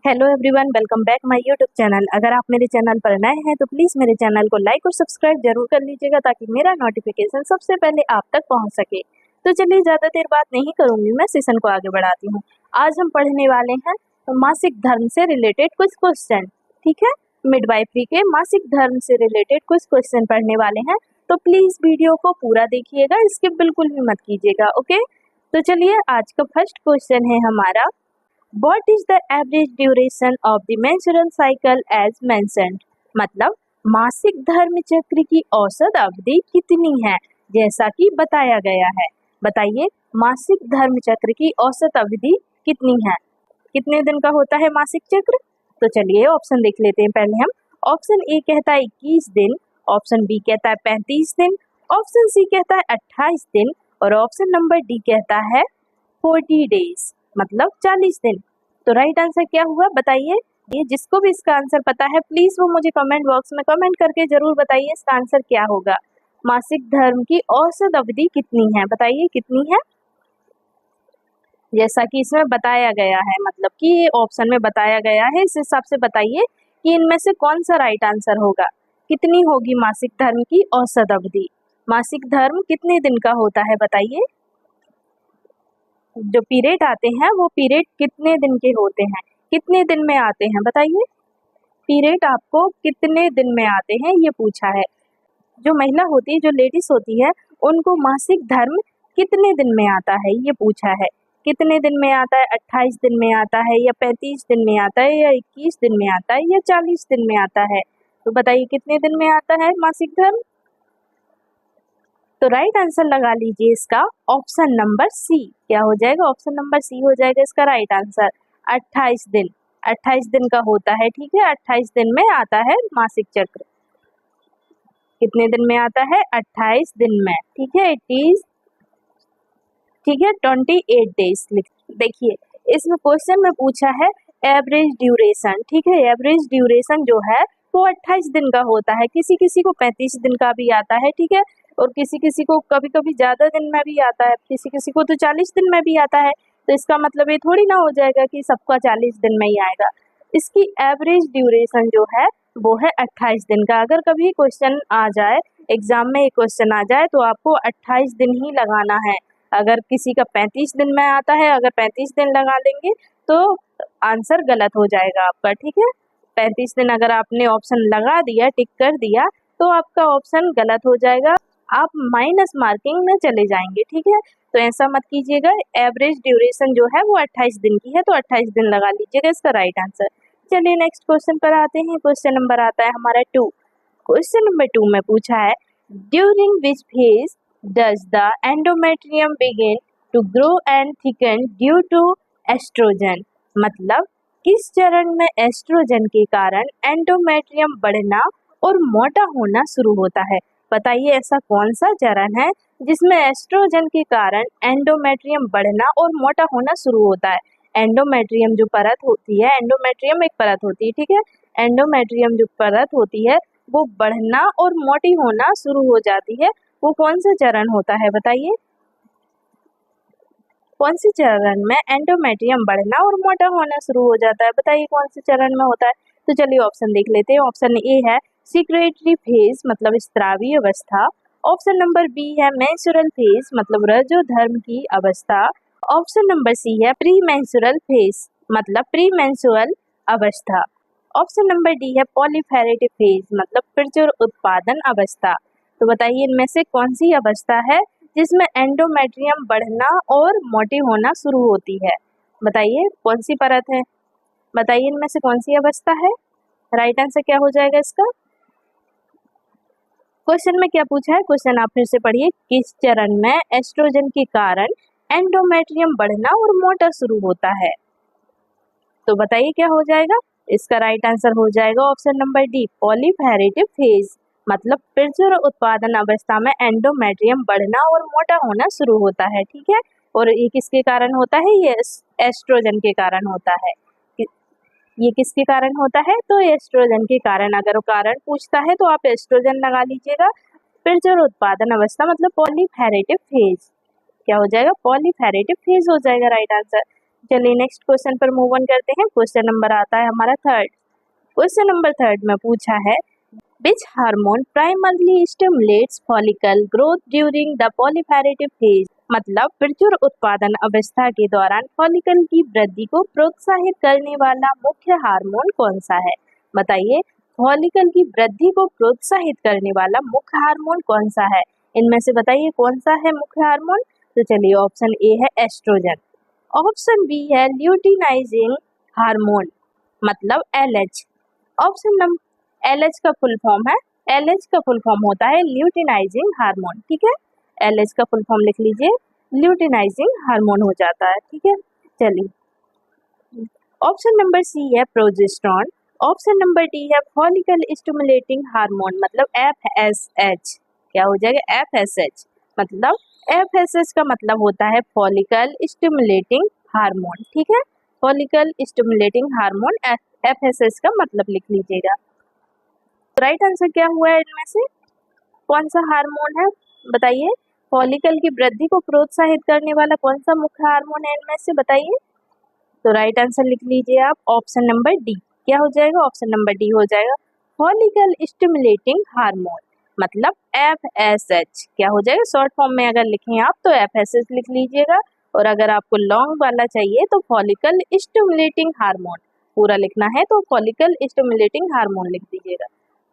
Hello everyone, welcome back my YouTube channel. अगर आप मेरे चैनल पर नए हैं तो प्लीज़ मेरे चैनल को लाइक और सब्सक्राइब जरूर कर लीजिएगा ताकि मेरा नोटिफिकेशन सबसे पहले आप तक पहुंच सके। तो चलिए ज़्यादा देर बात नहीं करूंगी, मैं सेशन को आगे बढ़ाती हूँ। आज हम पढ़ने वाले हैं मासिक धर्म से रिलेटेड कुछ क्वेश्चन। ठीक है, मिडवाइफरी के मासिक धर्म से रिलेटेड कुछ क्वेश्चन पढ़ने वाले हैं, तो प्लीज़ वीडियो को पूरा देखिएगा, स्किप बिल्कुल भी मत कीजिएगा। ओके, तो चलिए आज का फर्स्ट क्वेश्चन है हमारा, What is the average duration of the menstrual cycle as mentioned? मतलब मासिक धर्म चक्र की औसत अवधि कितनी है जैसा कि बताया गया है। बताइए, मासिक धर्म चक्र की औसत अवधि कितनी है, कितने दिन का होता है मासिक चक्र। तो चलिए ऑप्शन देख लेते हैं पहले हम। ऑप्शन ए कहता है 21 दिन, ऑप्शन बी कहता है 35 दिन, ऑप्शन सी कहता है 28 दिन और ऑप्शन नंबर डी कहता है 40 डेज मतलब 40 दिन। तो राइट आंसर क्या हुआ बताइए। ये जिसको भी इसका आंसर पता है प्लीज वो मुझे कमेंट बॉक्स में कमेंट करके जरूर बताइए इसका आंसर क्या होगा। मासिक धर्म की औसत अवधि कितनी है, बताइए कितनी है जैसा कि इसमें बताया गया है, मतलब कि ये ऑप्शन में बताया गया है, इस हिसाब से बताइए कि इनमें से कौन सा राइट आंसर होगा। कितनी होगी मासिक धर्म की औसत अवधि। मासिक धर्म कितने दिन का होता है बताइए। जो पीरियड आते हैं वो पीरियड कितने दिन के होते हैं, कितने दिन में आते हैं बताइए। पीरियड आपको कितने दिन में आते हैं ये पूछा है। जो महिला होती है, जो लेडीज होती है, उनको मासिक धर्म कितने दिन में आता है ये पूछा है। कितने दिन में आता है, 28 दिन में आता है या 35 दिन में आता है या 21 दिन में आता है या 40 दिन में आता है। तो बताइए कितने दिन में आता है मासिक धर्म। तो राइट आंसर लगा लीजिए इसका ऑप्शन नंबर सी। क्या हो जाएगा, ऑप्शन नंबर सी हो जाएगा इसका राइट आंसर। 28 दिन, 28 दिन का होता है। ठीक है, 28 दिन में आता है मासिक चक्र। कितने दिन में आता है, 28 दिन में। ठीक है, 28 डेज। देखिए इसमें क्वेश्चन में पूछा है एवरेज ड्यूरेशन। ठीक है, एवरेज ड्यूरेशन जो है वो 28 दिन का होता है। किसी किसी को 35 दिन का भी आता है। ठीक है, और किसी किसी को कभी कभी ज्यादा दिन में भी आता है, किसी किसी को तो 40 दिन में भी आता है। तो इसका मतलब ये थोड़ी ना हो जाएगा कि सबका 40 दिन में ही आएगा। इसकी एवरेज ड्यूरेशन जो है वो है 28 दिन का। अगर कभी क्वेश्चन आ जाए, एग्जाम में एक क्वेश्चन आ जाए तो आपको 28 दिन ही लगाना है। अगर किसी का 35 दिन में आता है, अगर 35 दिन लगा देंगे तो आंसर गलत हो जाएगा आपका। ठीक है, 35 दिन अगर आपने ऑप्शन लगा दिया, टिक कर दिया, तो आपका ऑप्शन गलत हो जाएगा, आप माइनस मार्किंग में चले जाएंगे। ठीक है, तो ऐसा मत कीजिएगा। एवरेज ड्यूरेशन जो है वो 28 दिन की है, तो 28 दिन लगा लीजिएगा इसका राइट आंसर। चलिए नेक्स्ट क्वेश्चन पर आते हैं। क्वेश्चन नंबर आता है हमारा 2। क्वेश्चन नंबर 2 में पूछा है during which phase does the endometrium begin to grow and thicken due to oestrogen. मतलब किस चरण में एस्ट्रोजन के कारण एंडोमेट्रियम बढ़ना और मोटा होना शुरू होता है। बताइए ऐसा कौन सा चरण है जिसमें एस्ट्रोजन के कारण एंडोमेट्रियम बढ़ना और मोटा होना शुरू होता है। एंडोमेट्रियम जो परत होती है, एंडोमेट्रियम एक परत होती है। ठीक है, एंडोमेट्रियम जो परत होती है वो बढ़ना और मोटी होना शुरू हो जाती है। वो कौन सा चरण होता है बताइए। कौन से चरण में एंडोमेट्रियम बढ़ना और मोटा होना शुरू हो जाता है, बताइए कौन से चरण में होता है। तो चलिए ऑप्शन देख लेते हैं। ऑप्शन ए है सिक्रेटरी फेज मतलब स्त्रावी अवस्था। ऑप्शन नंबर बी है मेंस्ट्रुअल फेज मतलब रजोधर्म की अवस्था। ऑप्शन नंबर सी है प्री मेंस्ट्रुअल फेज मतलब प्री मेंस्ट्रुअल अवस्था। ऑप्शन नंबर डी है पॉलीफेरेटिव फेज मतलब प्रचुर उत्पादन अवस्था। तो बताइए इनमें से कौन सी अवस्था है जिसमें एंडोमेट्रियम बढ़ना और मोटी होना शुरू होती है। बताइए कौन सी परत है, बताइए इनमें से कौन सी अवस्था है। राइट आंसर क्या हो जाएगा इसका। क्वेश्चन में क्या पूछा है, क्वेश्चन आप फिर से पढ़िए। किस चरण में एस्ट्रोजन के कारण एंडोमेट्रियम बढ़ना और मोटा शुरू होता है। तो बताइए क्या हो जाएगा, इसका राइट आंसर हो जाएगा ऑप्शन नंबर डी पॉलीफेरेटिव फेज मतलब प्रचुर उत्पादन अवस्था में एंडोमेट्रियम बढ़ना और मोटा होना शुरू होता है। ठीक है, और ये किसके कारण होता है, ये एस्ट्रोजन के कारण होता है। ये किसके कारण होता है, तो एस्ट्रोजन के कारण। अगर कारण पूछता है तो आप एस्ट्रोजन लगा लीजिएगा। प्रचुर उत्पादन अवस्था मतलब पॉलीफेरेटिव फेज। क्या हो जाएगा, पॉलीफेरेटिव फेज हो जाएगा राइट आंसर। चलिए नेक्स्ट क्वेश्चन पर मूव ऑन करते हैं। क्वेश्चन नंबर आता है हमारा थर्ड। क्वेश्चन नंबर थर्ड में पूछा है which hormone primarily stimulates follicle growth during the proliferative phase, मतलब प्रचुर उत्पादन अवस्था के दौरान फॉलिकल की वृद्धि को प्रोत्साहित करने वाला मुख्य हार्मोन कौन सा है। बताइए फॉलिकल की वृद्धि को प्रोत्साहित करने वाला मुख्य हार्मोन कौन सा है। इनमें से बताइए कौन सा है मुख्य हार्मोन। तो चलिए ऑप्शन ए है एस्ट्रोजन, ऑप्शन बी है ल्यूटिनाइजिंग हार्मोन मतलब LH, ऑप्शन नंबर LH का फुल फॉर्म है, LH का फुल फॉर्म होता है ल्यूटिनाइजिंग हार्मोन। ठीक है, LH का फुल फॉर्म लिख लीजिए, ल्यूटिनाइजिंग हार्मोन हो जाता है। ठीक है, चलिए ऑप्शन नंबर सी है प्रोजेस्टेरॉन, ऑप्शन नंबर डी है फॉलिकल स्टिमुलेटिंग हार्मोन मतलब FSH। क्या हो जाएगा FSH, मतलब FSH का मतलब होता है फॉलिकल स्टिमुलेटिंग हार्मोन। ठीक है, फॉलिकल स्टिमुलेटिंग हार्मोन FSH का मतलब लिख लीजिएगा। राइट आंसर क्या हुआ है इनमें से, कौन सा हार्मोन है बताइए। फॉलिकल की वृद्धि को प्रोत्साहित करने वाला कौन सा मुख्य हार्मोन है इनमें से बताइए। तो राइट आंसर लिख लीजिए आप ऑप्शन नंबर डी। क्या हो जाएगा, ऑप्शन नंबर डी हो जाएगा फॉलिकल स्टिमुलेटिंग हार्मोन मतलब FSH। क्या हो जाएगा, शॉर्ट फॉर्म में अगर लिखें आप तो FSH लिख लीजिएगा, और अगर आपको लॉन्ग वाला चाहिए तो फॉलिकल स्टिमुलेटिंग हार्मोन पूरा लिखना है तो फॉलिकल स्टिमुलेटिंग हार्मोन लिख दीजिएगा।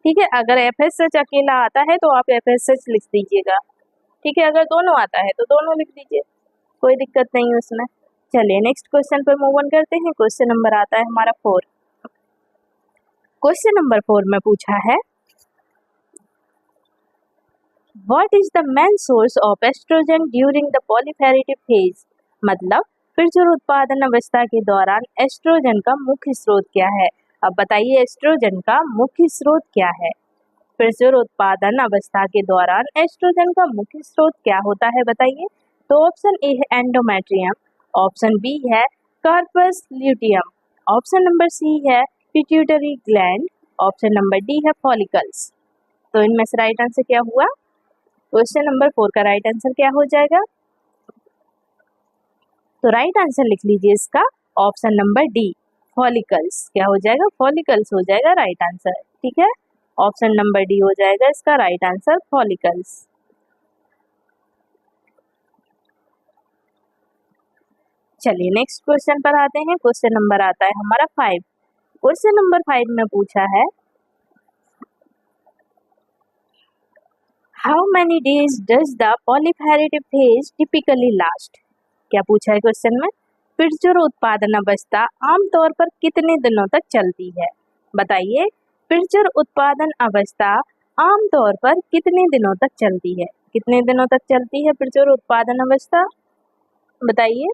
ठीक है, अगर FSH अकेला आता है तो आप FSH लिख दीजिएगा। ठीक है, अगर दोनों आता है तो दोनों लिख दीजिए, कोई दिक्कत नहीं है उसमें। चलिए नेक्स्ट क्वेश्चन पर मूव ऑन करते हैं। क्वेश्चन नंबर आता है हमारा 4। क्वेश्चन नंबर 4 में पूछा है what is the main source of estrogen during the proliferative phase, मतलब प्रचुर उत्पादन अवस्था के दौरान एस्ट्रोजन का मुख्य स्रोत क्या है। अब बताइए एस्ट्रोजन का मुख्य स्रोत क्या है। प्रचुर उत्पादन अवस्था के दौरान एस्ट्रोजन का मुख्य स्रोत क्या होता है बताइए। तो ऑप्शन ए है एंडोमेट्रियम, ऑप्शन बी है corpus luteum, option number C है pituitary gland, option number D है फॉलिकल्स। तो इनमें से राइट आंसर क्या हुआ, क्वेश्चन नंबर 4 का राइट आंसर क्या हो जाएगा। तो राइट आंसर लिख लीजिए इसका ऑप्शन नंबर डी फॉलिकल्स। क्या हो जाएगा, फॉलिकल्स हो जाएगा राइट आंसर। ठीक है, ऑप्शन नंबर डी हो जाएगा इसका राइट आंसर फॉलिकल्स। चलिए नेक्स्ट क्वेश्चन पर आते हैं। क्वेश्चन नंबर आता है हमारा 5। क्वेश्चन नंबर 5 में पूछा है how many days does the proliferative phase typically last. क्या पूछा है क्वेश्चन में, प्रचुर उत्पादन अवस्था आमतौर पर कितने दिनों तक चलती है। बताइए प्रचुर उत्पादन अवस्था आमतौर पर कितने दिनों तक चलती है, कितने दिनों तक चलती है प्रचुर उत्पादन अवस्था बताइए।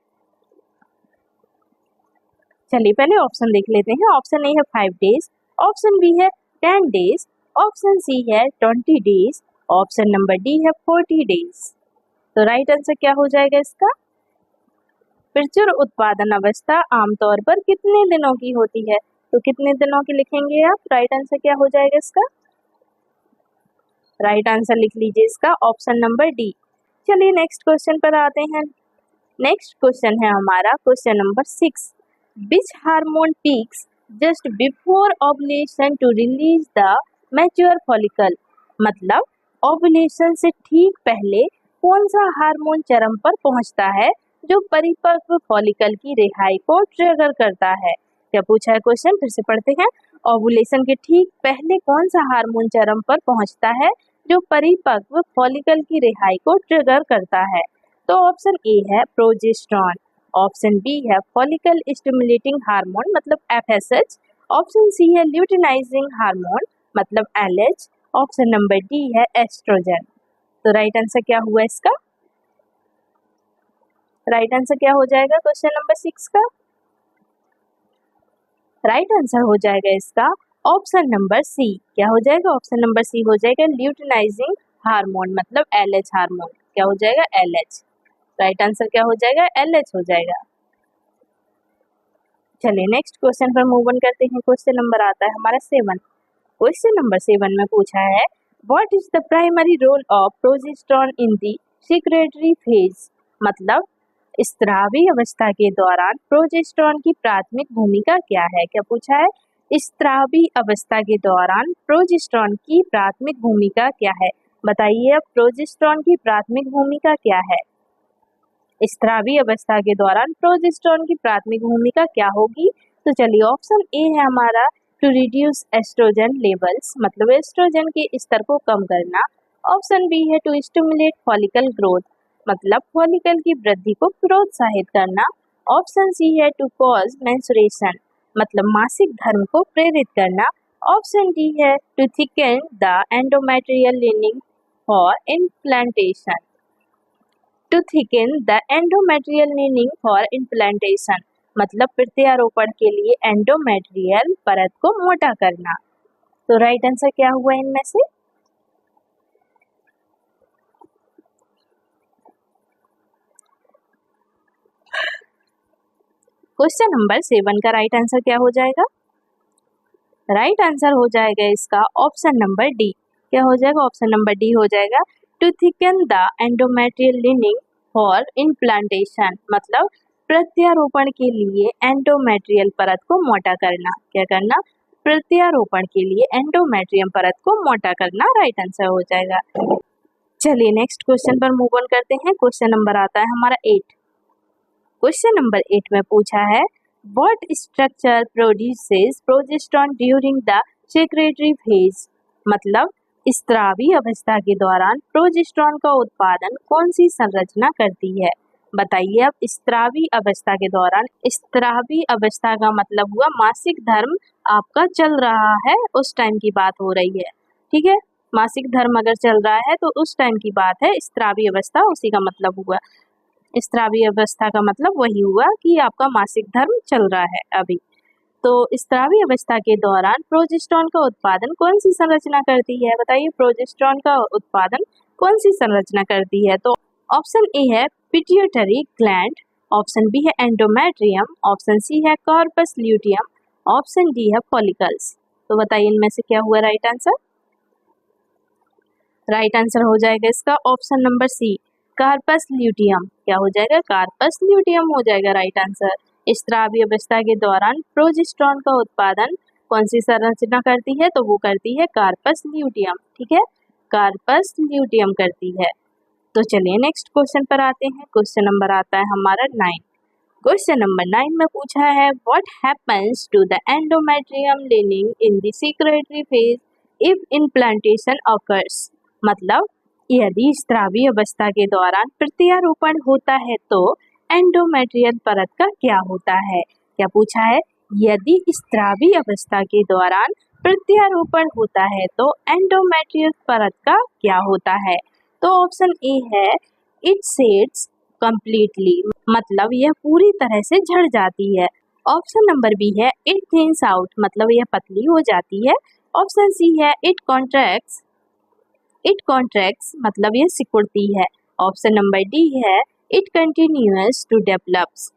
चलिए पहले ऑप्शन देख लेते हैं। ऑप्शन ए है 5 डेज, ऑप्शन बी है 10 डेज, ऑप्शन सी है 20 डेज, ऑप्शन नंबर डी है 40 डेज। तो राइट आंसर क्या हो जाएगा इसका, प्रचुर उत्पादन अवस्था आमतौर पर कितने दिनों की होती है। तो कितने दिनों की लिखेंगे आप, राइट आंसर क्या हो जाएगा इसका, राइट आंसर लिख लीजिए इसका ऑप्शन नंबर डी। चलिए नेक्स्ट क्वेश्चन पर आते हैं। नेक्स्ट क्वेश्चन है हमारा question number 6। Which hormone peaks just before ovulation to release the mature follicle, मतलब ओवुलेशन से ठीक पहले कौन सा हार्मोन चरम पर पहुंचता है जो परिपक्व फॉलिकल की रिहाई को ट्रिगर करता है। क्या पूछा है क्वेश्चन, फिर से पढ़ते हैं। ओवुलेशन के ठीक पहले कौन सा हार्मोन चरम पर पहुंचता है जो परिपक्व फॉलिकल की रिहाई को ट्रिगर करता है। तो ऑप्शन ए है प्रोजेस्टेरॉन, ऑप्शन बी है फॉलिकल स्टिमुलेटिंग हार्मोन मतलब FSH, ऑप्शन सी है ल्यूटिनाइजिंग हार्मोन मतलब LH, ऑप्शन नंबर डी है एस्ट्रोजन। तो राइट आंसर क्या हुआ इसका, राइट आंसर क्या हो जाएगा क्वेश्चन नंबर 6 का, राइट आंसर हो जाएगा इसका ऑप्शन नंबर सी। क्या हो जाएगा, ऑप्शन नंबर सी हो जाएगा ल्यूटिनाइजिंग हार्मोन मतलब LH हार्मोन। क्या हो जाएगा LH, राइट आंसर क्या हो जाएगा LH हो जाएगा। चलिए नेक्स्ट क्वेश्चन पर मूव ऑन करते हैं। क्वेश्चन नंबर आता है हमारा 7। क्वेश्चन नंबर 7 में पूछा है what is the primary role of progesterone in the secretory phase, मतलब स्त्रावी अवस्था के दौरान प्रोजेस्टेरोन की प्राथमिक भूमिका क्या है? क्या पूछा है? स्त्रावी अवस्था के दौरान प्रोजेस्टेरोन की प्राथमिक भूमिका क्या है? बताइए अब प्रोजेस्टेरोन की प्राथमिक भूमिका क्या है? स्त्रावी अवस्था के दौरान प्रोजेस्टेरोन की प्राथमिक भूमिका क्या होगी? तो चलिए ऑप्शन ए है हमारा टू रिड्यूस एस्ट्रोजन लेवल्स, मतलब एस्ट्रोजन के स्तर को कम करना। ऑप्शन बी है टू स्टिमुलेट फॉलिकल ग्रोथ, मतलब फॉलिकल की वृद्धि को प्रोत्साहित करना। ऑप्शन सी है टू कॉज मेंस्ट्रुएशन, मतलब मासिक धर्म को प्रेरित करना। ऑप्शन डी है to thicken the endometrial lining for implantation, to thicken the endometrial lining for implantation, मतलब प्रत्यारोपण के लिए एंडोमेट्रियल परत को मोटा करना। तो राइट आंसर क्या हुआ इनमें से? क्वेश्चन नंबर 7 का राइट आंसर क्या हो जाएगा? राइट आंसर हो जाएगा इसका ऑप्शन नंबर डी। क्या हो जाएगा? ऑप्शन नंबर डी हो जाएगा to thicken the endometrial lining for implantation, मतलब प्रत्यारोपण के लिए एंडोमेट्रियल परत को मोटा करना। क्या करना? प्रत्यारोपण के लिए एंडोमेट्रियम परत को मोटा करना राइट आंसर हो जाएगा। चलिए नेक्स्ट क्वेश्चन पर मूव ऑन करते हैं। क्वेश्चन नंबर आता है हमारा 8। क्वेश्चन नंबर 8 में पूछा है what structure produces progesterone during the secretory phase, मतलब स्त्रावी अवस्था के दौरान प्रोजेस्टेरोन का उत्पादन कौन सी संरचना करती है? बताइए अब स्त्रावी अवस्था के दौरान, स्त्रावी अवस्था का मतलब हुआ मासिक धर्म आपका चल रहा है, उस टाइम की बात हो रही है। ठीक है, मासिक धर्म अगर चल रहा है तो उस टाइम की बात है। स्त्रावी अवस्था उसी का मतलब हुआ। स्त्रावी अवस्था का मतलब वही हुआ कि आपका मासिक धर्म चल रहा है अभी। तो स्त्रावी अवस्था के दौरान प्रोजेस्टेरोन का उत्पादन कौन सी संरचना करती है? बताइए प्रोजेस्टेरोन का उत्पादन कौन सी संरचना करती है? तो ऑप्शन ए है पिट्यूटरी ग्लैंड, ऑप्शन बी है एंडोमेट्रियम, ऑप्शन सी है कॉर्पस ल्यूटियम, ऑप्शन डी है फॉलिकल्स। तो बताइए इनमें से क्या हुआ राइट आंसर? राइट आंसर हो जाएगा इसका option number C, corpus luteum. क्या हो जाएगा? कार्पस ल्यूटियम हो जाएगा राइट आंसर। स्त्रावी अवस्था के दौरान प्रोजेस्टेरोन का उत्पादन कौन सी संरचना करती है? तो वो करती है कार्पस ल्यूटियम। ठीक है, कार्पस ल्यूटियम करती है। तो चलिए नेक्स्ट क्वेश्चन पर आते हैं। क्वेश्चन नंबर आता है हमारा 9। क्वेश्चन नंबर 9 में पूछा है what happens to the endometrium lining in the secretory phase if implantation occurs, मतलब यदि स्त्रावी अवस्था के दौरान प्रत्यारोपण होता है तो एंडोमेट्रियल परत का क्या होता है? क्या पूछा है? यदि स्त्रावी अवस्था के दौरान प्रत्यारोपण होता है तो एंडोमेट्रियल परत का क्या होता है? तो ऑप्शन ए है इट सेड्स कंप्लीटली, मतलब यह पूरी तरह से झड़ जाती है। ऑप्शन नंबर बी है इट थिन्स आउट, मतलब यह पतली हो जाती है। ऑप्शन सी है इट कॉन्ट्रैक्ट्स, मतलब यह सिकुड़ती है। ऑप्शन नंबर डी है इट कंटिन्यूअस टू डेवलप्स,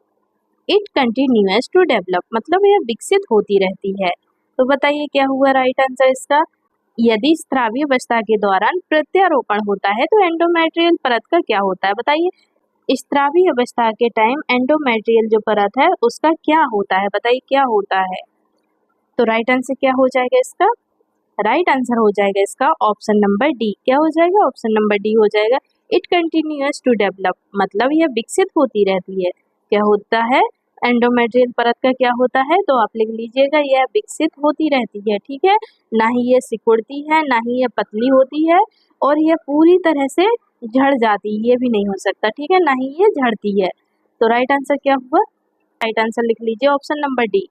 मतलब यह विकसित होती रहती है। तो बताइए क्या हुआ राइट आंसर इसका? यदि स्त्रावी अवस्था के दौरान प्रत्यारोपण होता है तो एंडोमेट्रियल परत का क्या होता है? बताइए स्त्रावी अवस्था के टाइम एंडोमेट्रियल जो परत है उसका क्या होता है? बताइए क्या होता है? तो राइट आंसर क्या हो जाएगा इसका? राइट आंसर हो जाएगा इसका ऑप्शन नंबर डी। क्या हो जाएगा? ऑप्शन नंबर डी हो जाएगा इट कंटिन्यूअस टू डेवलप, मतलब यह विकसित होती रहती है। क्या होता है? एंडोमेट्रियल परत का क्या होता है? तो आप लिख लीजिएगा यह विकसित होती रहती है। ठीक है, ना ही यह सिकुड़ती है, ना ही यह पतली होती है, और यह पूरी तरह से झड़ जाती है, ये भी नहीं हो सकता। ठीक है, ना ही ये झड़ती है। तो राइट आंसर क्या हुआ? राइट आंसर लिख लीजिए ऑप्शन नंबर डी।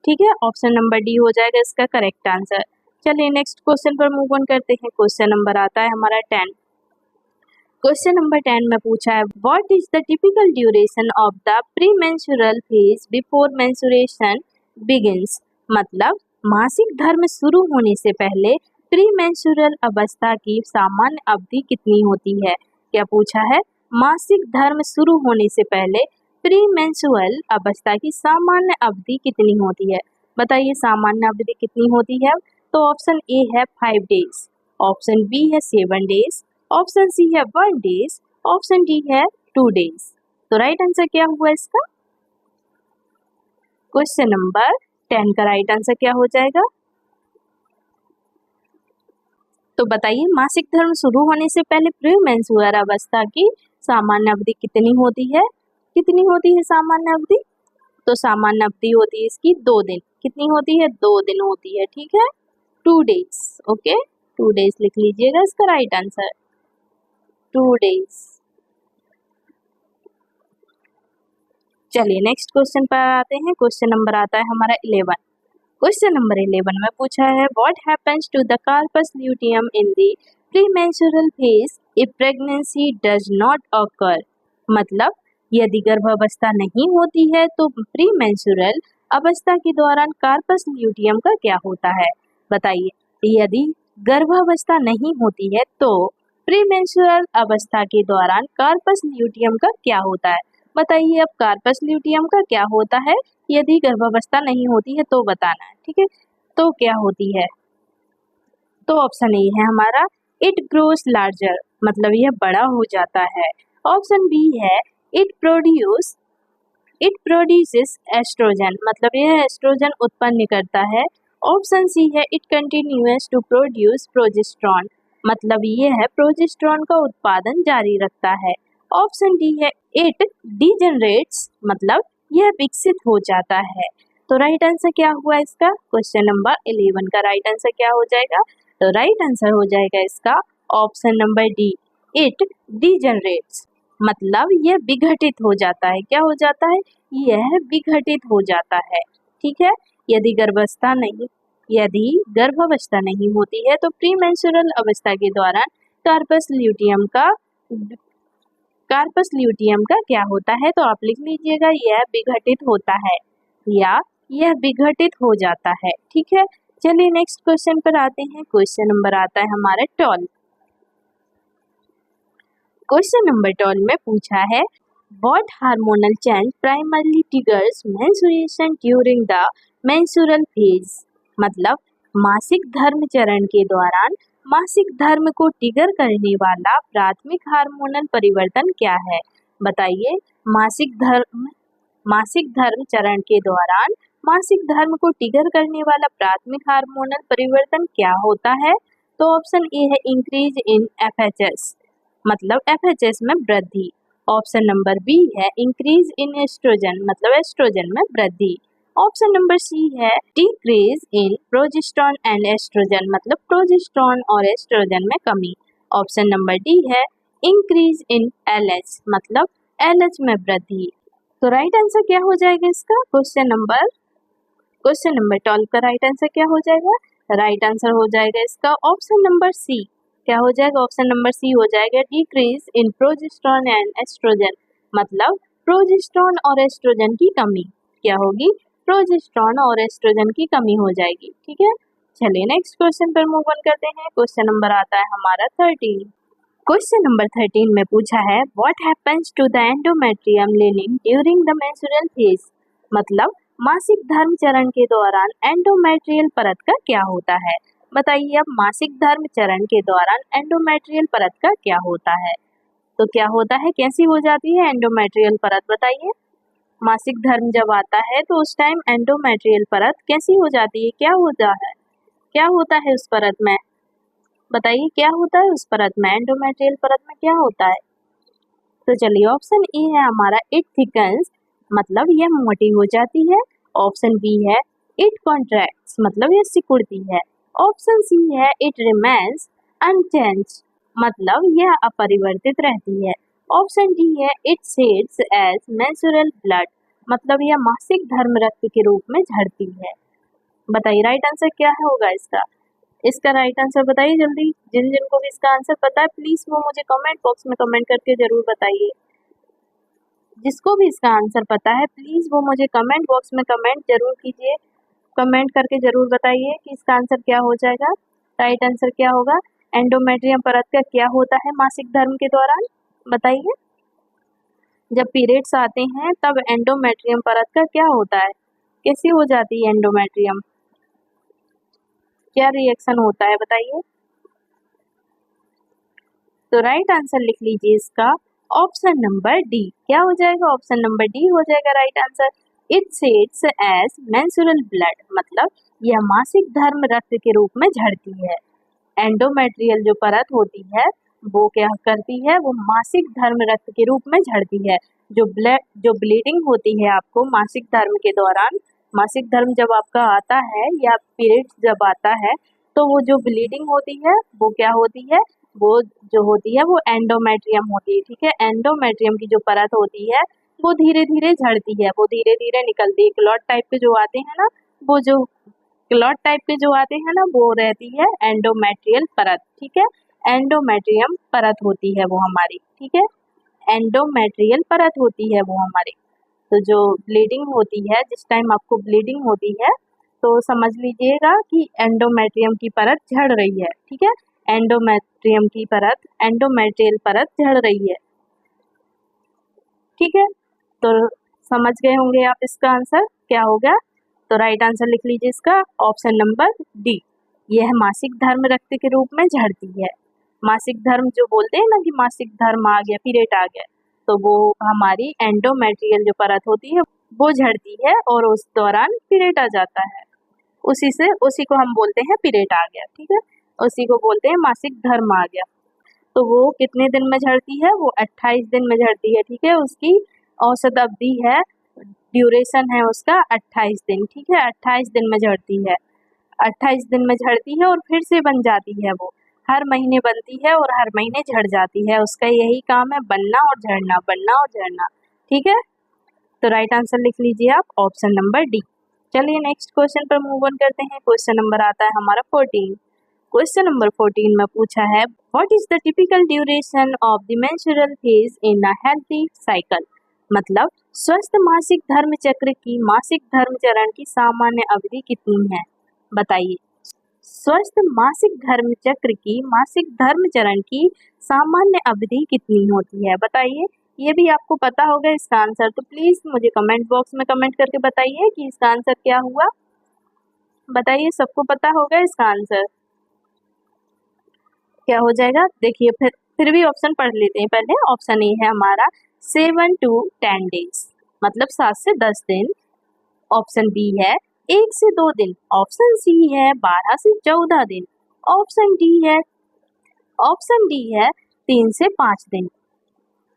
ठीक है, ऑप्शन नंबर डी हो जाएगा इसका करेक्ट आंसर। चलिए नेक्स्ट क्वेश्चन पर मूव ऑन करते हैं। क्वेश्चन नंबर आता है हमारा 10। क्वेश्चन नंबर 10 में पूछा है what is the typical duration of the premenstrual phase before menstruation begins, मतलब मासिक धर्म शुरू होने से पहले प्रीमेंस्ट्रुअल अवस्था की सामान्य अवधि कितनी होती है? क्या पूछा है? मासिक धर्म शुरू होने से पहले प्रीमेंस्ट्रुअल अवस्था की सामान्य अवधि कितनी होती है? बताइए सामान्य अवधि कितनी होती है? तो ऑप्शन ए है 5 डेज, ऑप्शन बी है 7 डेज, ऑप्शन सी है 1 डेज, ऑप्शन डी है 2 डेज। तो राइट आंसर क्या हुआ इसका? क्वेश्चन नंबर 10 का राइट आंसर क्या हो जाएगा? तो बताइए मासिक धर्म शुरू होने से पहले प्रीमेंस्ट्रुअल अवस्था की सामान्य अवधि कितनी होती है? कितनी होती है सामान्य अवधि? तो सामान्य अवधि होती है इसकी 2 दिन। कितनी होती है? 2 दिन होती है, ठीक है, 2 डेज। ओके, 2 डेज लिख लीजिएगा इसका राइट आंसर, 2 डेज। चलिए नेक्स्ट क्वेश्चन पर आते हैं। क्वेश्चन नंबर आता है हमारा 11। क्वेश्चन नंबर 11 में पूछा है what happens to the corpus luteum in the premenstrual phase if pregnancy does not occur. मतलब यदि गर्भावस्था नहीं होती है तो प्रीमेंस्ट्रुअल अवस्था के दौरान कार्पस ल्यूटियम का क्या होता है? बताइए, यदि गर्भावस्था नहीं होती है तो प्रीमेंस्ट्रुअल अवस्था के दौरान कार्पस ल्यूटियम का क्या होता है? बताइए अब कार्पस ल्यूटियम का क्या होता है यदि गर्भावस्था नहीं होती है तो बताना है, ठीक है। तो क्या होती है? तो ऑप्शन ए है हमारा इट ग्रोस लार्जर, मतलब यह बड़ा हो जाता है। ऑप्शन बी है इट प्रोड्यूसेस एस्ट्रोजन, मतलब यह एस्ट्रोजन उत्पन्न करता है। ऑप्शन सी है it continues to produce progesterone, मतलब ये है प्रोजेस्टेरॉन का उत्पादन जारी रखता है। ऑप्शन डी है इट डीजनरेट्स, मतलब यह विकसित हो जाता है। तो राइट आंसर क्या हुआ इसका? क्वेश्चन नंबर 11 का राइट आंसर क्या हो जाएगा? तो राइट आंसर हो जाएगा इसका option number D, it degenerates, मतलब यह विघटित हो जाता है। क्या हो जाता है? यह विघटित हो जाता है, ठीक है। यदि गर्भावस्था नहीं होती है तो प्रीमेंस्ट्रुअल अवस्था के दौरान कार्पस ल्यूटियम का क्या होता है? तो आप लिख लीजिएगा यह विघटित होता है या यह विघटित हो जाता है, ठीक है। चलिए नेक्स्ट क्वेश्चन पर आते हैं। क्वेश्चन नंबर आता है हमारा 12। क्वेश्चन नंबर 12 में पूछा है what hormonal change primarily triggers menstruation during the menstrual phase, मतलब मासिक धर्म चरण के दौरान मासिक धर्म को ट्रिगर करने वाला प्राथमिक हार्मोनल परिवर्तन क्या है? बताइए मासिक धर्म चरण के दौरान मासिक धर्म को ट्रिगर करने वाला प्राथमिक हार्मोनल परिवर्तन क्या होता है? तो ऑप्शन ए है इंक्रीज इन एफएचएस, मतलब एफएचएस में वृद्धि। ऑप्शन नंबर बी है इंक्रीज इन एस्ट्रोजन, मतलब एस्ट्रोजन में वृद्धि। ऑप्शन नंबर सी है decrease in progesterone and oestrogen, मतलब प्रोजेस्टेरॉन और एस्ट्रोजन में कमी। ऑप्शन नंबर डी है इंक्रीज इन एलएच, मतलब एलएच में वृद्धि। तो राइट आंसर क्या हो जाएगा इसका? क्वेश्चन नंबर 12 का राइट आंसर क्या हो जाएगा? राइट आंसर हो जाएगा इसका ऑप्शन नंबर सी। क्या हो जाएगा? ऑप्शन नंबर सी हो जाएगा decrease in progesterone and oestrogen, मतलब प्रोजेस्टेरॉन और एस्ट्रोजन की कमी। क्या होगी? प्रोजेस्टेरॉन और एस्ट्रोजन की कमी हो जाएगी, ठीक है। चलिए नेक्स्ट क्वेश्चन पर मूव ऑन करते हैं। क्वेश्चन नंबर आता है हमारा 13। क्वेश्चन नंबर 13 में पूछा है what happens to the endometrium lining during the menstrual phase, मतलब मासिक धर्म चरण के दौरान एंडोमेट्रियल परत का क्या होता है? बताइए अब मासिक धर्म चरण के दौरान एंडोमेट्रियल परत का क्या होता है? तो क्या होता है, कैसी हो जाती है एंडोमेट्रियल परत? बताइए मासिक धर्म जब आता है तो उस टाइम एंडोमेट्रियल परत कैसी हो जाती है? क्या होता है उस परत में? बताइए क्या होता है उस परत में? एंडोमेट्रियल परत में क्या होता है? तो चलिए ऑप्शन ए है हमारा इट थिकन्स, मतलब यह मोटी हो जाती है। ऑप्शन बी है इट कॉन्ट्रैक्ट्स, मतलब यह सिकुड़ती है। ऑप्शन सी है इट रिमेन्स अनचेंज्ड, मतलब यह अपरिवर्तित रहती है। ऑप्शन डी है it sheds as menstrual blood, मतलब यह मासिक धर्म रक्त के रूप में झड़ती है। बताइए राइट आंसर क्या होगा इसका राइट आंसर बताइए जल्दी। जिन जिनको भी इसका आंसर पता है प्लीज वो मुझे कमेंट बॉक्स में कमेंट करके जरूर बताइए। जिसको भी इसका आंसर पता है प्लीज वो मुझे कमेंट बॉक्स में कमेंट जरूर कीजिए, कमेंट करके जरूर बताइए कि इसका आंसर क्या हो जाएगा, राइट आंसर क्या होगा। एंडोमेट्रियम परत का क्या होता है मासिक धर्म के दौरान? बताइए जब पीरियड्स आते हैं तब एंडोमेट्रियम परत का क्या होता है? कैसी हो जाती है एंडोमेट्रियम? क्या रिएक्शन होता है बताइए। तो राइट आंसर लिख लीजिए इसका ऑप्शन नंबर डी। क्या हो जाएगा? ऑप्शन नंबर डी हो जाएगा right answer. It sets as menstrual blood, मतलब यह मासिक धर्म रक्त के रूप में झड़ती है। एंडोमेट्रियल जो परत होती है वो क्या करती है? वो मासिक धर्म रक्त के रूप में झड़ती है। जो ब्लीडिंग होती है आपको मासिक धर्म के दौरान, मासिक धर्म जब आपका आता है या पीरियड जब आता है, तो वो जो ब्लीडिंग होती है वो क्या होती है? वो जो होती है वो एंडोमेट्रियम होती है। ठीक है, एंडोमेट्रियम की जो परत होती है वो धीरे धीरे झड़ती है, वो धीरे धीरे निकलती है। क्लॉट टाइप के जो आते हैं ना, वो जो क्लॉट टाइप के जो आते हैं ना, वो रहती है एंडोमेट्रियल परत। ठीक है, एंडोमेट्रियम परत होती है वो हमारी। ठीक है, एंडोमेट्रियल परत होती है वो हमारी। तो जो ब्लीडिंग होती है, जिस टाइम आपको ब्लीडिंग होती है तो समझ लीजिएगा कि एंडोमेट्रियम की परत झड़ रही है। ठीक है, एंडोमेट्रियम की परत, एंडोमेट्रियल परत झड़ रही है। ठीक है, तो समझ गए होंगे आप इसका आंसर क्या हो गया। तो राइट आंसर लिख लीजिए इसका ऑप्शन नंबर डी। यह मासिक धर्म रक्त के रूप में झड़ती है। मासिक धर्म जो बोलते हैं ना कि मासिक धर्म आ गया, पीरियड आ गया, तो वो हमारी एंडोमेट्रियल जो परत होती है वो झड़ती है और उस दौरान पीरियड आ जाता है। उसी को हम बोलते हैं पीरियड आ गया। ठीक है, उसी को बोलते हैं मासिक धर्म आ गया। तो वो कितने दिन में झड़ती है? वो 28 दिन में झड़ती है। ठीक है, उसकी औसत अवधि है, ड्यूरेशन है उसका 28 दिन। ठीक है, 28 दिन में झड़ती है। 28 दिन में झड़ती है और फिर से बन जाती है। वो हर महीने बनती है और हर महीने झड़ जाती है। उसका यही काम है, बनना और झड़ना, बनना और झड़ना। ठीक है, तो राइट आंसर लिख लीजिए आप ऑप्शन नंबर डी। चलिए नेक्स्ट क्वेश्चन पर मूव ऑन करते हैं। क्वेश्चन नंबर आता है हमारा 14। क्वेश्चन नंबर 14 में पूछा है, what is the typical duration of the menstrual phase in a healthy cycle, मतलब स्वस्थ मासिक धर्म चक्र की मासिक धर्म चरण की सामान्य अवधि कितनी है? बताइए। स्वस्थ मासिक धर्म चक्र की मासिक धर्म चरण की सामान्य अवधि कितनी होती है? बताइए। ये भी आपको पता होगा इसका आंसर, तो प्लीज मुझे कमेंट बॉक्स में कमेंट करके बताइए कि इसका आंसर क्या हुआ। बताइए, सबको पता होगा इसका आंसर क्या हो जाएगा। देखिए, फिर भी ऑप्शन पढ़ लेते हैं पहले। ऑप्शन ए है हमारा 7 to 10 डेज, मतलब 7 से 10 दिन। ऑप्शन बी है 1 से 2 दिन। ऑप्शन सी है 12 से 14 दिन। ऑप्शन डी है 3 से 5 दिन।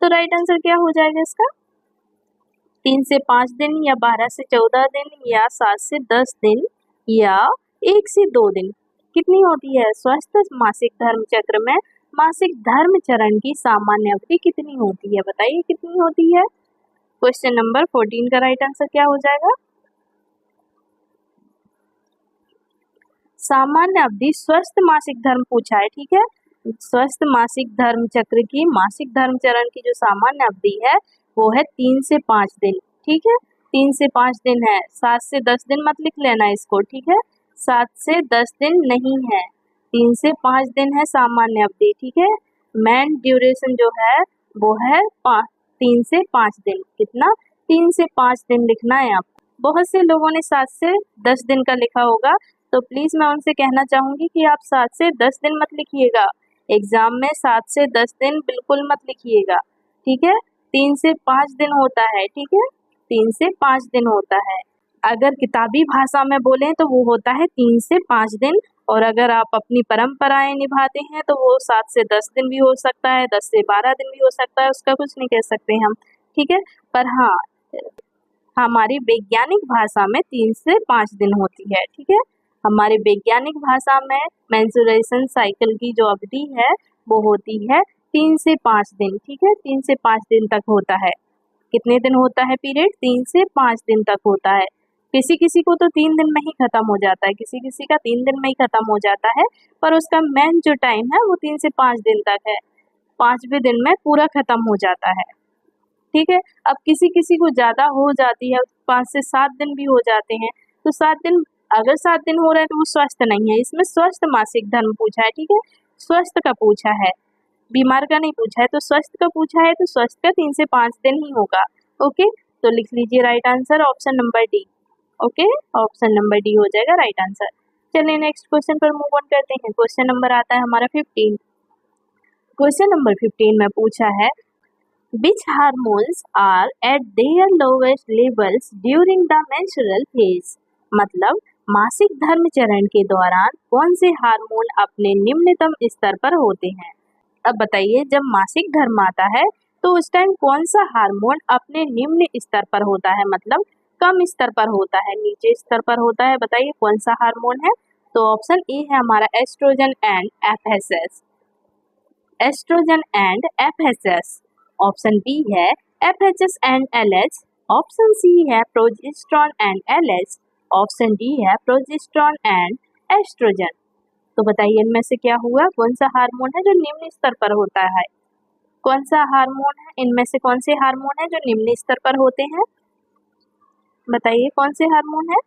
तो राइट आंसर क्या हो जाएगा इसका? 3 से 5 दिन या 12 से 14 दिन या 7 से 10 दिन या 1 से 2 दिन। कितनी होती है स्वस्थ मासिक धर्म चक्र में मासिक धर्म चरण की सामान्य अवधि कितनी होती है? बताइए कितनी होती है। क्वेश्चन नंबर 14 का राइट आंसर क्या हो जाएगा? सामान्य अवधि स्वस्थ मासिक धर्म पूछा है। ठीक है, स्वस्थ मासिक धर्म चक्र की मासिक धर्म चरण की जो सामान्य अवधि है वो है 3 से 5 दिन। ठीक है, 3 से 5 दिन है। 7 से 10 दिन मत लिख लेना इसको। ठीक है, 7 से 10 दिन नहीं है, 3 से 5 दिन है सामान्य अवधि। ठीक है, मेन ड्यूरेशन जो है वो है 3 से 5 दिन। कितना? 3 से 5 दिन लिखना है आपको। बहुत से लोगों ने 7 से 10 दिन का लिखा होगा, तो प्लीज मैं उनसे कहना चाहूंगी कि आप 7 से 10 दिन मत लिखिएगा। एग्जाम में 7 से 10 दिन बिल्कुल मत लिखिएगा। ठीक है, 3 से 5 दिन होता है। ठीक है, 3 से 5 दिन होता है। अगर किताबी भाषा में बोलें तो वो होता है 3 से 5 दिन, और अगर आप अपनी परंपराएं निभाते हैं तो वो 7 से 10 दिन भी हो सकता है, 10 से 12 दिन भी हो सकता है, उसका कुछ नहीं कह सकते हम। ठीक है, पर हाँ, हमारी वैज्ञानिक भाषा में 3 से 5 दिन होती है। ठीक है, हमारी वैज्ञानिक भाषा में मेंस्ट्रुएशन साइकिल की जो अवधि है वो होती है 3 से 5 दिन। ठीक है, 3 से 5 दिन तक होता है। कितने दिन होता है पीरियड? 3 से 5 दिन तक होता है। किसी किसी को तो 3 दिन में ही खत्म हो जाता है, किसी किसी का 3 दिन में ही खत्म हो जाता है, पर उसका मेन जो टाइम है वो 3 से 5 दिन तक है। 5वें दिन में पूरा खत्म हो जाता है। ठीक है, अब किसी किसी को ज्यादा हो जाती है, 5 से 7 दिन भी हो जाते हैं। तो 7 दिन, अगर 7 दिन हो रहा है तो वो स्वस्थ नहीं है। इसमें स्वस्थ मासिक धर्म पूछा है। ठीक है, स्वस्थ का पूछा है, बीमार का नहीं पूछा है। तो स्वस्थ का पूछा है तो स्वस्थ का 3 से 5 दिन ही होगा। ओके, तो लिख लीजिए right answer option number D. Okay, option number D हो जाएगा राइट आंसर। चलिए नेक्स्ट क्वेश्चन पर मूव ऑन करते हैं। क्वेश्चन नंबर आता है हमारा 15। क्वेश्चन नंबर 15 में पूछा है, Which hormones are at their lowest levels during the menstrual phase? मतलब मासिक धर्म चरण के दौरान कौन से हार्मोन अपने निम्नतम स्तर पर होते हैं। अब बताइए, जब मासिक धर्म आता है तो उस टाइम कौन सा हार्मोन अपने निम्न स्तर पर होता है, मतलब कम स्तर पर होता है, नीचे स्तर पर होता है। बताइए कौन सा हार्मोन है। तो ऑप्शन ए है हमारा oestrogen and FSS, oestrogen and FSS. Option B है FHS and LH. Option C है progesterone and LH. Option D है प्रोजेस्टेरॉन एंड एस्ट्रोजन। तो बताइए इनमें से क्या हुआ, कौन सा हार्मोन है जो निम्न स्तर पर होता है, कौन सा हार्मोन है, इनमें से कौन से हार्मोन है जो निम्न स्तर पर होते हैं। बताइए कौन से हार्मोन है।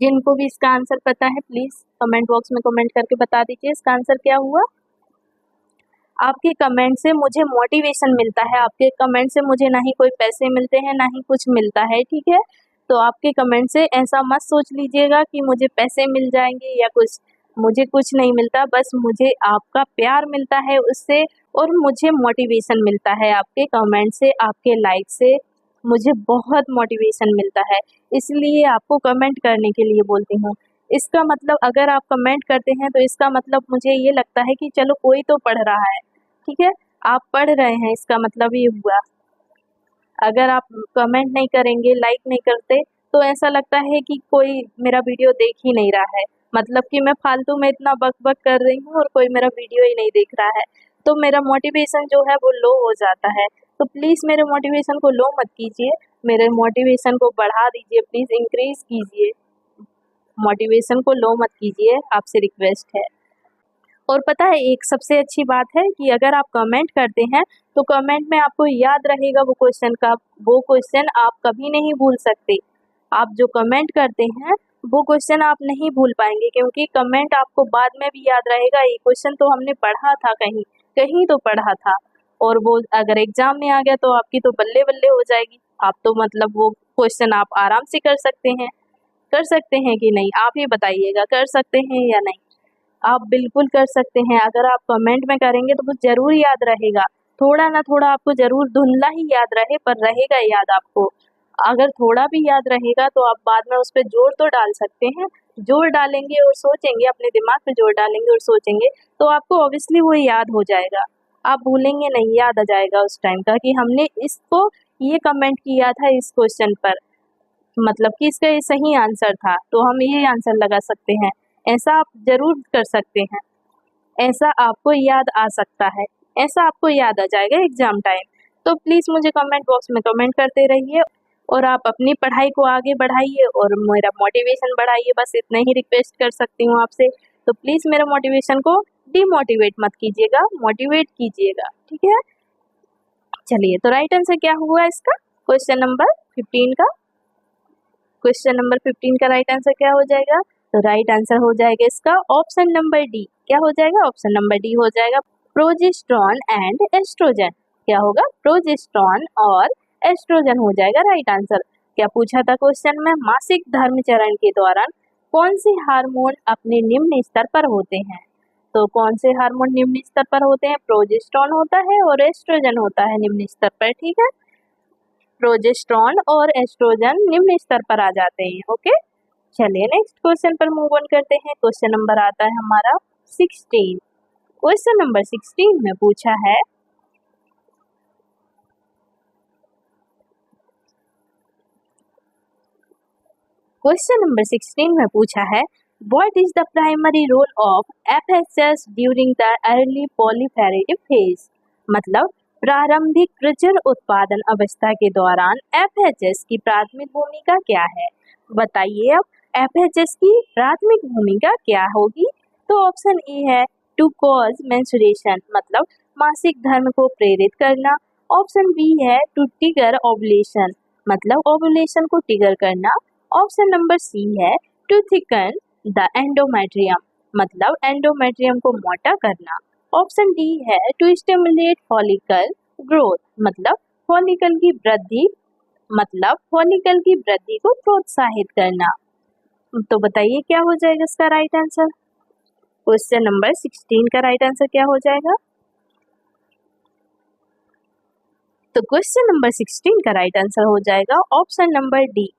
जिनको भी इसका आंसर पता है प्लीज कमेंट बॉक्स में कमेंट करके बता दीजिए इसका आंसर क्या हुआ। आपके कमेंट से मुझे मोटिवेशन मिलता है, आपके कमेंट से मुझे ना ही कोई पैसे मिलते हैं ना ही कुछ मिलता है, ठीक है। तो आपके कमेंट से ऐसा मत सोच लीजिएगा कि मुझे पैसे मिल जाएंगे या कुछ, मुझे कुछ नहीं मिलता, बस मुझे आपका प्यार मिलता है उससे, और मुझे मोटिवेशन मिलता है आपके कमेंट से, आपके लाइक से मुझे बहुत मोटिवेशन मिलता है, इसलिए आपको कमेंट करने के लिए बोलती हूँ। इसका मतलब अगर आप कमेंट करते हैं तो इसका मतलब मुझे ये लगता है कि चलो कोई तो पढ़ रहा है, ठीक है, आप पढ़ रहे हैं, इसका मतलब ये हुआ। अगर आप कमेंट नहीं करेंगे, लाइक नहीं करते, तो ऐसा लगता है कि कोई मेरा वीडियो देख ही नहीं रहा है, मतलब कि मैं फालतू में इतना बक बक कर रही हूँ और कोई मेरा वीडियो ही नहीं देख रहा है, तो मेरा मोटिवेशन जो है वो लो हो जाता है। तो प्लीज़ मेरे मोटिवेशन को लो मत कीजिए, मेरे मोटिवेशन को बढ़ा दीजिए, प्लीज़ इंक्रीज कीजिए, मोटिवेशन को लो मत कीजिए, आपसे रिक्वेस्ट है। और पता है एक सबसे अच्छी बात है कि अगर आप कमेंट करते हैं तो कमेंट में आपको याद रहेगा वो क्वेश्चन का, वो क्वेश्चन आप कभी नहीं भूल सकते। आप जो कमेंट करते हैं वो क्वेश्चन आप नहीं भूल पाएंगे, क्योंकि कमेंट आपको बाद में भी याद रहेगा, ये क्वेश्चन तो हमने पढ़ा था, कहीं कहीं तो पढ़ा था, और वो अगर एग्जाम में आ गया तो आपकी तो बल्ले बल्ले हो जाएगी। आप तो मतलब वो क्वेश्चन आप आराम से कर सकते हैं कि नहीं, आप ही बताइएगा, कर सकते हैं या नहीं। आप बिल्कुल कर सकते हैं, अगर आप कमेंट में करेंगे तो वो ज़रूर याद रहेगा, थोड़ा ना थोड़ा आपको ज़रूर धुंधला ही याद रहे पर रहेगा याद आपको। अगर थोड़ा भी याद रहेगा तो आप बाद में उस पे जोर तो डाल सकते हैं, जोर डालेंगे और सोचेंगे, अपने दिमाग पे जोर डालेंगे और सोचेंगे तो आपको ऑब्वियसली वो याद हो जाएगा, आप भूलेंगे नहीं, याद आ जाएगा उस टाइम का कि हमने इसको ये कमेंट किया था इस क्वेश्चन पर, मतलब कि इसका ये सही आंसर था, तो हम ये आंसर लगा सकते हैं। ऐसा आप ज़रूर कर सकते हैं, ऐसा आपको याद आ सकता है, ऐसा आपको याद आ जाएगा एग्ज़ाम टाइम। तो प्लीज़ मुझे कमेंट बॉक्स में कमेंट करते रहिए और आप अपनी पढ़ाई को आगे बढ़ाइए और मेरा मोटिवेशन बढ़ाइए, बस इतना ही रिक्वेस्ट कर सकती हूँ आपसे। तो प्लीज़ मेरे मोटिवेशन को डिमोटिवेट मत कीजिएगा, मोटिवेट कीजिएगा, ठीक है। चलिए, तो राइट आंसर क्या हुआ इसका, क्वेश्चन नंबर 15 का, क्वेश्चन नंबर 15 का राइट आंसर क्या हो जाएगा। तो राइट आंसर हो जाएगा इसका ऑप्शन नंबर डी। क्या हो जाएगा, ऑप्शन नंबर डी हो जाएगा, प्रोजेस्टेरॉन एंड एस्ट्रोजन। क्या होगा, प्रोजेस्टेरॉन और एस्ट्रोजन हो जाएगा राइट आंसर। क्या पूछा था क्वेश्चन में, मासिक धर्म चरण के दौरान कौन से हार्मोन अपने निम्न स्तर पर होते हैं। तो कौन से हार्मोन निम्न स्तर पर होते हैं, प्रोजेस्टेरॉन होता है और एस्ट्रोजन होता है निम्न स्तर पर, ठीक है। प्रोजेस्टेरॉन और एस्ट्रोजन निम्न स्तर पर आ जाते हैं, ओके। चलिए नेक्स्ट क्वेश्चन पर मूव ऑन करते हैं। क्वेश्चन नंबर आता है हमारा 16। क्वेश्चन नंबर 16 में पूछा है, क्वेश्चन नंबर 16 में पूछा है what is the primary role of FHS during the early proliferative phase. मतलब प्रारंभिक प्रचुर उत्पादन अवस्था के दौरान एफएचएस की प्राथमिक भूमिका क्या है। बताइए अब एफएचएस की प्राथमिक भूमिका क्या होगी। तो ऑप्शन ए है टू कॉज मेंस्ट्रुएशन, मतलब मासिक धर्म को प्रेरित करना। ऑप्शन बी है टू ट्रिगर ओवुलेशन, मतलब ओवुलेशन को ट्रिगर करना। ऑप्शन नंबर सी है टू थिकन द एंडोमेट्रियम, मतलब एंडोमेट्रियम को मोटा करना। ऑप्शन डी है टू स्टिमुलेट फॉलिकल ग्रोथ, मतलब फॉलिकल की वृद्धि, मतलब फॉलिकल की वृद्धि को प्रोत्साहित करना। तो बताइए क्या हो जाएगा इसका राइट आंसर। क्वेश्चन नंबर 16 का राइट आंसर क्या हो जाएगा। तो क्वेश्चन नंबर 16 का राइट आंसर हो जाएगा ऑप्शन नंबर डी।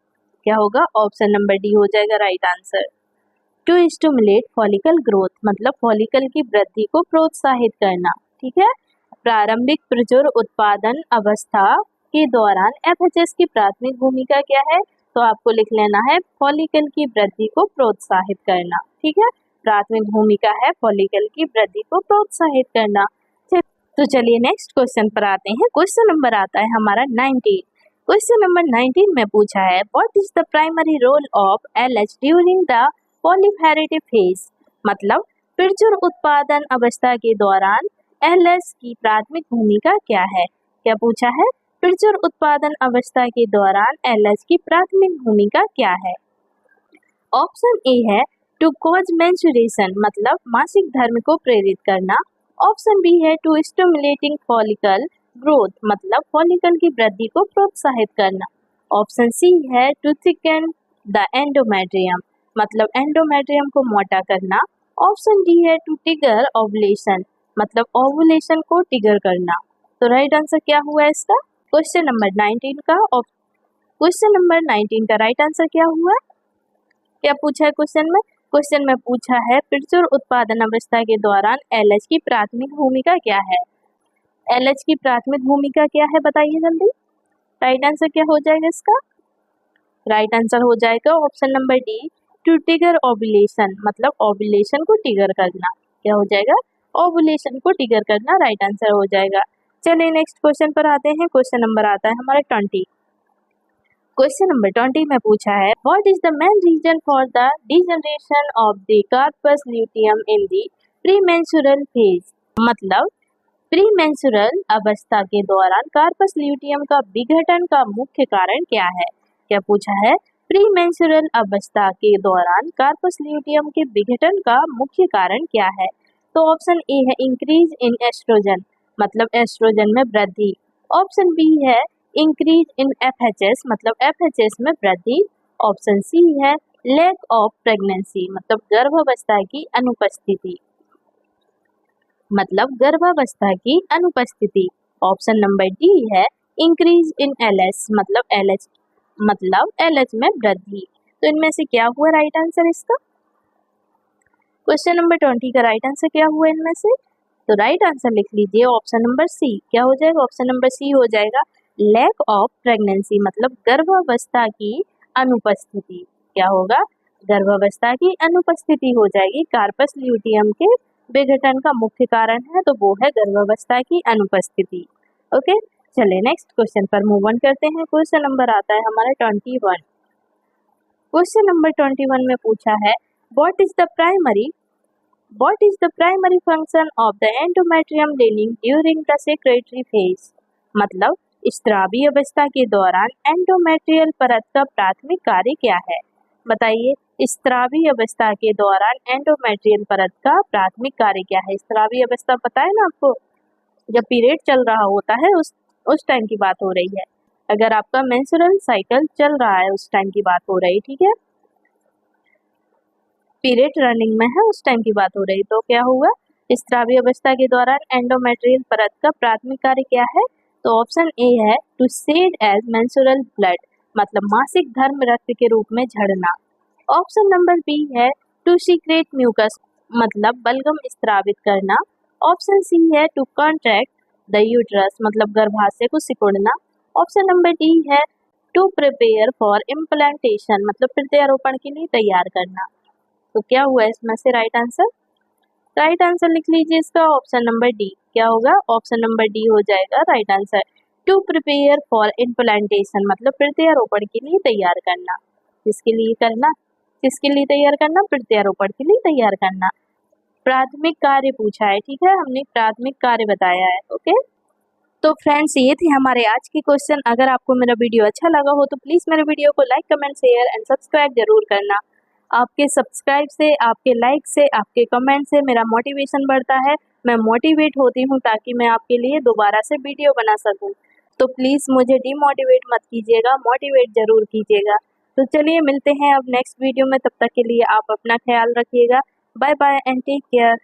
क्या होगा? ऑप्शन नंबर डी हो जाएगा right answer. To stimulate follicle growth मतलब फॉलिकल की वृद्धि को प्रोत्साहित करना। ठीक है, प्रारंभिक प्रचुर उत्पादन अवस्था के दौरान एफएचएस की प्राथमिक भूमिका क्या है? तो आपको लिख लेना है फॉलिकल की वृद्धि को प्रोत्साहित करना। ठीक है, प्राथमिक भूमिका है फॉलिकल की वृद्धि को प्रोत्साहित करना। तो चलिए नेक्स्ट क्वेश्चन पर आते हैं। क्वेश्चन नंबर आता है हमारा 19। क्वेश्चन नंबर 19 में पूछा है what is the primary role of LH during the proliferative phase मतलब प्रचुर उत्पादन अवस्था के दौरान एलएच की प्राथमिक भूमिका क्या है? क्या पूछा है? प्रचुर उत्पादन अवस्था के दौरान एलएच की प्राथमिक भूमिका क्या है? ऑप्शन ए है टू कॉज मेंस्ट्रुएशन मतलब मासिक धर्म को प्रेरित करना। ऑप्शन बी है टू स्टिमुलेटिंग फॉलिकल ग्रोथ मतलब फॉलिकल की वृद्धि को प्रोत्साहित करना। ऑप्शन सी है टू थिकन द एंडोमेट्रियम मतलब एंडोमेट्रियम को मोटा करना। ऑप्शन डी है टू ट्रिगर ओवुलेशन मतलब ओवुलेशन को ट्रिगर करना। तो राइट आंसर क्या हुआ इसका? क्वेश्चन नंबर 19 का क्वेश्चन नंबर 19 का राइट आंसर क्या हुआ? क्या पूछा है क्वेश्चन में? क्वेश्चन में पूछा है प्रचुर उत्पादन अवस्था के दौरान एलएच की प्राथमिक भूमिका क्या है? एलएच की प्राथमिक भूमिका क्या है बताइए जल्दी। राइट आंसर क्या हो जाएगा इसका? राइट आंसर हो जाएगा option number D to trigger ovulation मतलब ओवुलेशन को ट्रिगर करना। क्या हो जाएगा? ओवुलेशन को ट्रिगर करना राइट आंसर हो जाएगा। चलिए नेक्स्ट क्वेश्चन पर आते हैं। क्वेश्चन नंबर आता है हमारा 20। क्वेश्चन नंबर 20 में पूछा है what is the main reason for the degeneration of the corpus luteum in the premenstrual phase मतलब प्रीमेंस्ट्रुअल अवस्था के दौरान कार्पस ल्यूटियम का विघटन का मुख्य कारण क्या है? क्या पूछा है? प्रीमेंस्ट्रुअल अवस्था के दौरान कार्पस ल्यूटियम के विघटन का मुख्य कारण क्या है? तो ऑप्शन ए है इंक्रीज इन एस्ट्रोजन मतलब एस्ट्रोजन में वृद्धि। ऑप्शन बी है इंक्रीज इन एफएचएस मतलब एफएचएस में वृद्धि। ऑप्शन सी है लैक ऑफ प्रेगनेंसी मतलब गर्भावस्था की अनुपस्थिति मतलब गर्भावस्था की अनुपस्थिति। ऑप्शन नंबर डी है इंक्रीज इन एलएच मतलब एलएच में वृद्धि। तो इनमें से क्या हुआ राइट आंसर इसका? क्वेश्चन नंबर 20 का राइट आंसर क्या हुआ इनमें से? तो राइट आंसर लिख लीजिए ऑप्शन नंबर सी। क्या हो जाएगा? ऑप्शन नंबर सी हो जाएगा लैक ऑफ प्रेगनेंसी मतलब गर्भावस्था की अनुपस्थिति। क्या होगा? गर्भावस्था की अनुपस्थिति हो जाएगी। कार्पस ल्यूटियम के विघटन का मुख्य कारण है तो वो है गर्भावस्था की अनुपस्थिति। ओके, चलिए नेक्स्ट क्वेश्चन पर मूव ऑन करते हैं। क्वेश्चन नंबर आता है हमारा 21। क्वेश्चन नंबर 21 में पूछा है what is the primary function of the endometrium lining during the secretory phase मतलब स्त्रावी अवस्था के दौरान एंडोमेट्रियल परत का प्राथमिक कार्य क्या है? बताइए, स्त्रावी अवस्था के दौरान एंडोमेट्रियल परत का प्राथमिक कार्य क्या है? स्त्रावी अवस्था पता है ना आपको, जब पीरियड चल रहा होता है उस टाइम की बात हो रही है। अगर आपका मेंस्ट्रुअल साइकिल चल रहा है उस टाइम की बात हो रही, ठीक है, पीरियड रनिंग में है उस टाइम की बात हो रही। तो क्या हुआ? स्त्रावी अवस्था के दौरान एंडोमेट्रियल परत का प्राथमिक कार्य क्या है? तो ऑप्शन ए है to shed as menstrual blood मतलब मासिक धर्म रक्त के रूप में झड़ना। ऑप्शन नंबर बी है टू सीक्रेट म्यूकस मतलब बलगम स्त्रावित करना। ऑप्शन सी है टू कॉन्ट्रैक्ट द यूट्रस मतलब गर्भाशय को सिकुड़ना। ऑप्शन नंबर डी है टू प्रिपेयर फॉर इम्प्लांटेशन मतलब प्रत्यारोपण के लिए तैयार करना। तो क्या हुआ इसमें से राइट आंसर? राइट आंसर लिख लीजिए इसका ऑप्शन नंबर डी। क्या होगा? ऑप्शन नंबर डी हो जाएगा right answer. To prepare for implantation मतलब प्रत्यारोपण के लिए तैयार करना। किसके लिए तैयार करना? प्रत्यारोपण के लिए तैयार करना। प्राथमिक कार्य पूछा है, ठीक है, हमने प्राथमिक कार्य बताया है। ओके, तो फ्रेंड्स ये थे हमारे आज के क्वेश्चन। अगर आपको मेरा वीडियो अच्छा लगा हो तो प्लीज़ मेरे वीडियो को like, comment, share and subscribe जरूर करना। आपके सब्सक्राइब से, आपके लाइक से, आपके कमेंट से मेरा मोटिवेशन बढ़ता है, मैं मोटिवेट होती हूँ ताकि मैं आपके लिए दोबारा से वीडियो बना सकूँ। तो प्लीज़ मुझे डिमोटिवेट मत कीजिएगा, मोटिवेट ज़रूर कीजिएगा। तो चलिए मिलते हैं अब नेक्स्ट वीडियो में, तब तक के लिए आप अपना ख्याल रखिएगा। Bye bye and take care.